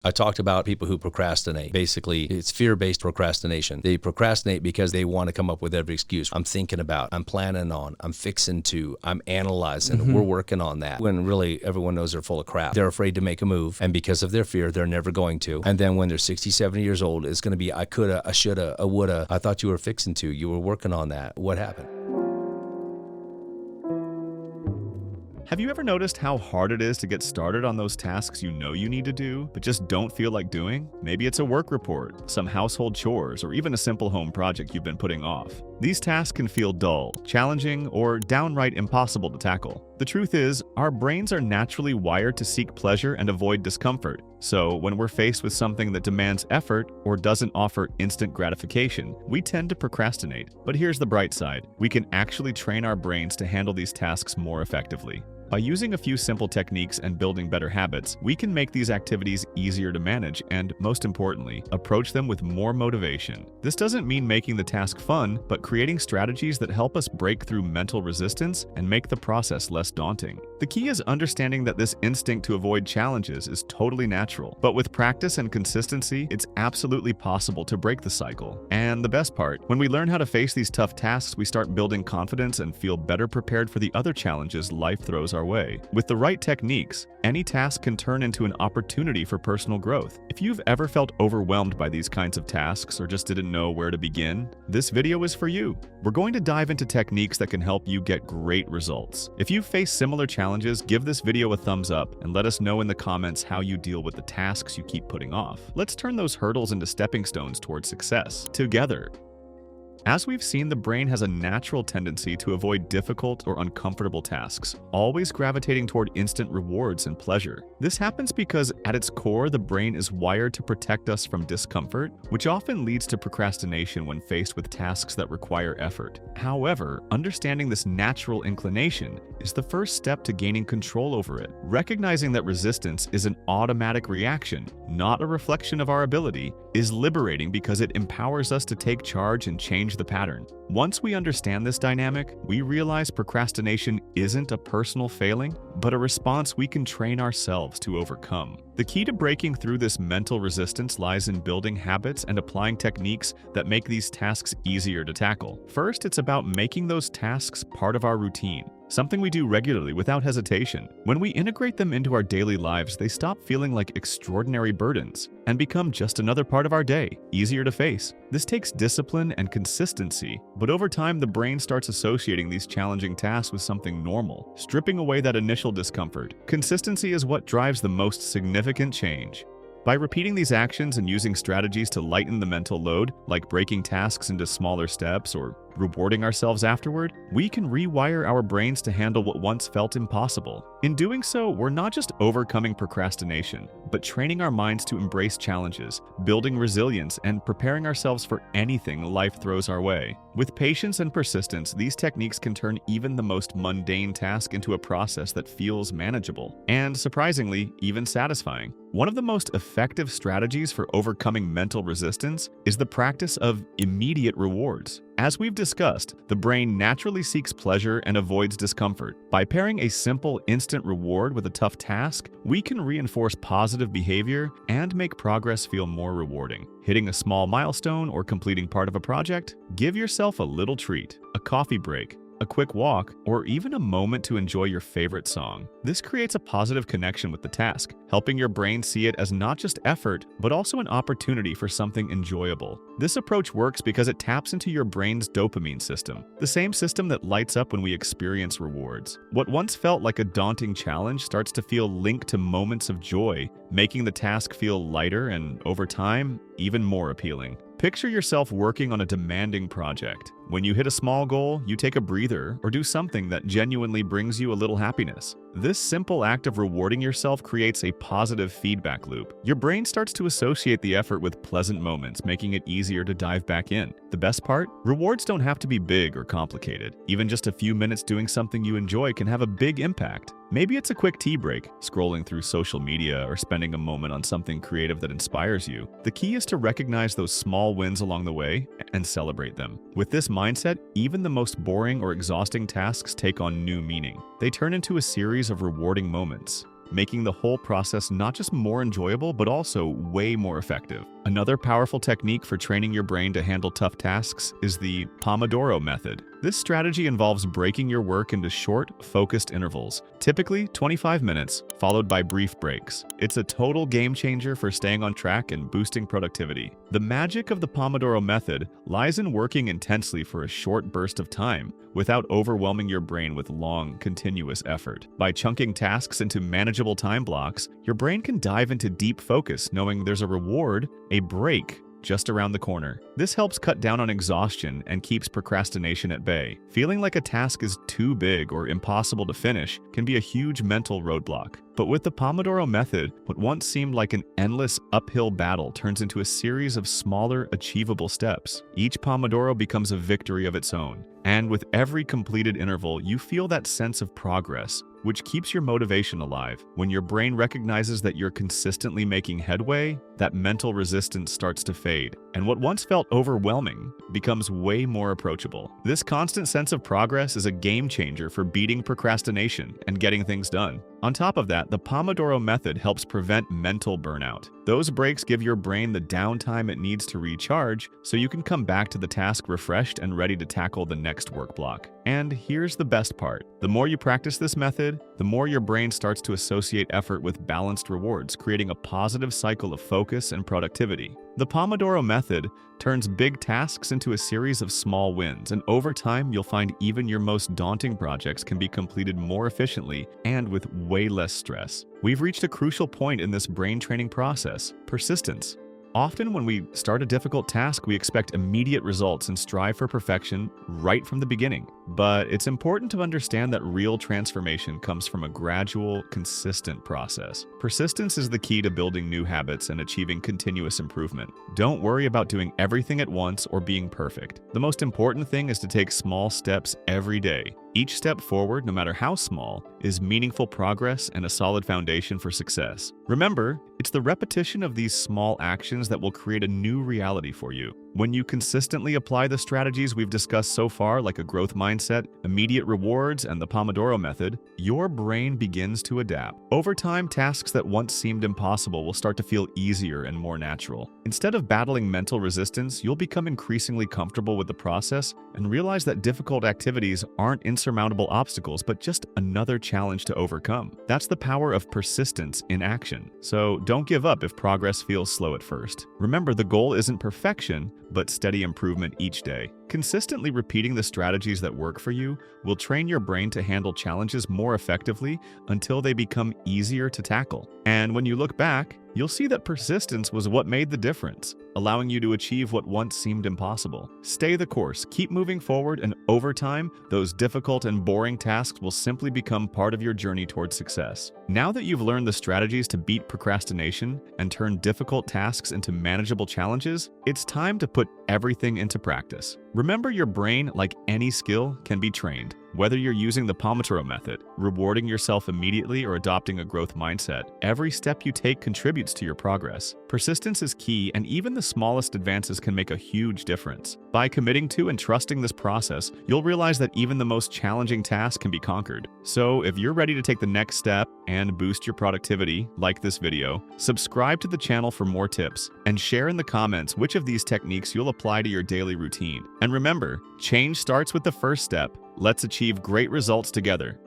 I talked about people who procrastinate. Basically, it's fear-based procrastination. They procrastinate because they want to come up with every excuse. I'm thinking about, I'm planning on, I'm fixing to, I'm analyzing, we're working on that. When really everyone knows they're full of crap. They're afraid to make a move, and because of their fear, they're never going to. And then when they're 60, 70 years old, it's going to be, I coulda, I shoulda, I woulda, I thought you were fixing to, you were working on that. What happened? Have you ever noticed how hard it is to get started on those tasks you know you need to do, but just don't feel like doing? Maybe it's a work report, some household chores, or even a simple home project you've been putting off. These tasks can feel dull, challenging, or downright impossible to tackle. The truth is, our brains are naturally wired to seek pleasure and avoid discomfort. So when we're faced with something that demands effort or doesn't offer instant gratification, we tend to procrastinate. But here's the bright side. We can actually train our brains to handle these tasks more effectively. By using a few simple techniques and building better habits, we can make these activities easier to manage and, most importantly, approach them with more motivation. This doesn't mean making the task fun, but creating strategies that help us break through mental resistance and make the process less daunting. The key is understanding that this instinct to avoid challenges is totally natural, but with practice and consistency, it's absolutely possible to break the cycle. And the best part, when we learn how to face these tough tasks, we start building confidence and feel better prepared for the other challenges life throws our way. With the right techniques, any task can turn into an opportunity for personal growth. If you've ever felt overwhelmed by these kinds of tasks or just didn't know where to begin, this video is for you. We're going to dive into techniques that can help you get great results. If you've faced similar challenges, give this video a thumbs up and let us know in the comments how you deal with the tasks you keep putting off. Let's turn those hurdles into stepping stones towards success together. As we've seen, the brain has a natural tendency to avoid difficult or uncomfortable tasks, always gravitating toward instant rewards and pleasure. This happens because at its core, the brain is wired to protect us from discomfort, which often leads to procrastination when faced with tasks that require effort. However, understanding this natural inclination is the first step to gaining control over it. Recognizing that resistance is an automatic reaction, not a reflection of our ability, is liberating because it empowers us to take charge and change the pattern. Once we understand this dynamic, we realize procrastination isn't a personal failing, but a response we can train ourselves to overcome. The key to breaking through this mental resistance lies in building habits and applying techniques that make these tasks easier to tackle. First, it's about making those tasks part of our routine, something we do regularly without hesitation. When we integrate them into our daily lives, they stop feeling like extraordinary burdens and become just another part of our day, easier to face. This takes discipline and consistency, but over time the brain starts associating these challenging tasks with something normal, stripping away that initial discomfort. Consistency is what drives the most significant change. By repeating these actions and using strategies to lighten the mental load, like breaking tasks into smaller steps or rewarding ourselves afterward, we can rewire our brains to handle what once felt impossible. In doing so, we're not just overcoming procrastination, but training our minds to embrace challenges, building resilience, and preparing ourselves for anything life throws our way. With patience and persistence, these techniques can turn even the most mundane task into a process that feels manageable, and surprisingly, even satisfying. One of the most effective strategies for overcoming mental resistance is the practice of immediate rewards. As we've discussed, the brain naturally seeks pleasure and avoids discomfort. By pairing a simple, instant reward with a tough task, we can reinforce positive behavior and make progress feel more rewarding. Hitting a small milestone or completing part of a project? Give yourself a little treat, a coffee break, a quick walk, or even a moment to enjoy your favorite song. This creates a positive connection with the task, helping your brain see it as not just effort, but also an opportunity for something enjoyable. This approach works because it taps into your brain's dopamine system, the same system that lights up when we experience rewards. What once felt like a daunting challenge starts to feel linked to moments of joy, making the task feel lighter and, over time, even more appealing. Picture yourself working on a demanding project. When you hit a small goal, you take a breather or do something that genuinely brings you a little happiness. This simple act of rewarding yourself creates a positive feedback loop. Your brain starts to associate the effort with pleasant moments, making it easier to dive back in. The best part? Rewards don't have to be big or complicated. Even just a few minutes doing something you enjoy can have a big impact. Maybe it's a quick tea break, scrolling through social media, or spending a moment on something creative that inspires you. The key is to recognize those small wins along the way and celebrate them. With this mindset, even the most boring or exhausting tasks take on new meaning. They turn into a series of rewarding moments. making the whole process not just more enjoyable, but also way more effective. Another powerful technique for training your brain to handle tough tasks is the Pomodoro Method. This strategy involves breaking your work into short, focused intervals, typically 25 minutes, followed by brief breaks. It's a total game changer for staying on track and boosting productivity. The magic of the Pomodoro Method lies in working intensely for a short burst of time without overwhelming your brain with long, continuous effort. By chunking tasks into manageable time blocks, your brain can dive into deep focus knowing there's a reward, a break, just around the corner. This helps cut down on exhaustion and keeps procrastination at bay. Feeling like a task is too big or impossible to finish can be a huge mental roadblock. But with the Pomodoro Method, what once seemed like an endless uphill battle turns into a series of smaller, achievable steps. Each Pomodoro becomes a victory of its own. And with every completed interval, you feel that sense of progress, which keeps your motivation alive. When your brain recognizes that you're consistently making headway, that mental resistance starts to fade, and what once felt overwhelming becomes way more approachable. This constant sense of progress is a game changer for beating procrastination and getting things done. On top of that, the Pomodoro Method helps prevent mental burnout. Those breaks give your brain the downtime it needs to recharge so you can come back to the task refreshed and ready to tackle the next work block. And here's the best part. The more you practice this method, the more your brain starts to associate effort with balanced rewards, creating a positive cycle of focus and productivity. The Pomodoro Method turns big tasks into a series of small wins, and over time, you'll find even your most daunting projects can be completed more efficiently and with way less stress. We've reached a crucial point in this brain training process: persistence. Often when we start a difficult task, we expect immediate results and strive for perfection right from the beginning. But it's important to understand that real transformation comes from a gradual, consistent process. Persistence is the key to building new habits and achieving continuous improvement. Don't worry about doing everything at once or being perfect. The most important thing is to take small steps every day. Each step forward, no matter how small, is meaningful progress and a solid foundation for success. Remember, it's the repetition of these small actions that will create a new reality for you. When you consistently apply the strategies we've discussed so far, like a growth mindset, immediate rewards, and the Pomodoro Method, your brain begins to adapt. Over time, tasks that once seemed impossible will start to feel easier and more natural. Instead of battling mental resistance, you'll become increasingly comfortable with the process and realize that difficult activities aren't insurmountable obstacles, but just another challenge to overcome. That's the power of persistence in action. So don't give up if progress feels slow at first. Remember, the goal isn't perfection, but steady improvement each day. Consistently repeating the strategies that work for you will train your brain to handle challenges more effectively until they become easier to tackle. And when you look back, you'll see that persistence was what made the difference, allowing you to achieve what once seemed impossible. Stay the course, keep moving forward, and over time, those difficult and boring tasks will simply become part of your journey towards success. Now that you've learned the strategies to beat procrastination and turn difficult tasks into manageable challenges, it's time to put everything into practice. Remember, your brain, like any skill, can be trained. Whether you're using the Pomodoro Method, rewarding yourself immediately, or adopting a growth mindset, every step you take contributes to your progress. Persistence is key, and even the smallest advances can make a huge difference. By committing to and trusting this process, you'll realize that even the most challenging tasks can be conquered. So if you're ready to take the next step and boost your productivity, like this video, subscribe to the channel for more tips, and share in the comments which of these techniques you'll apply to your daily routine. And remember, change starts with the first step. Let's achieve great results together.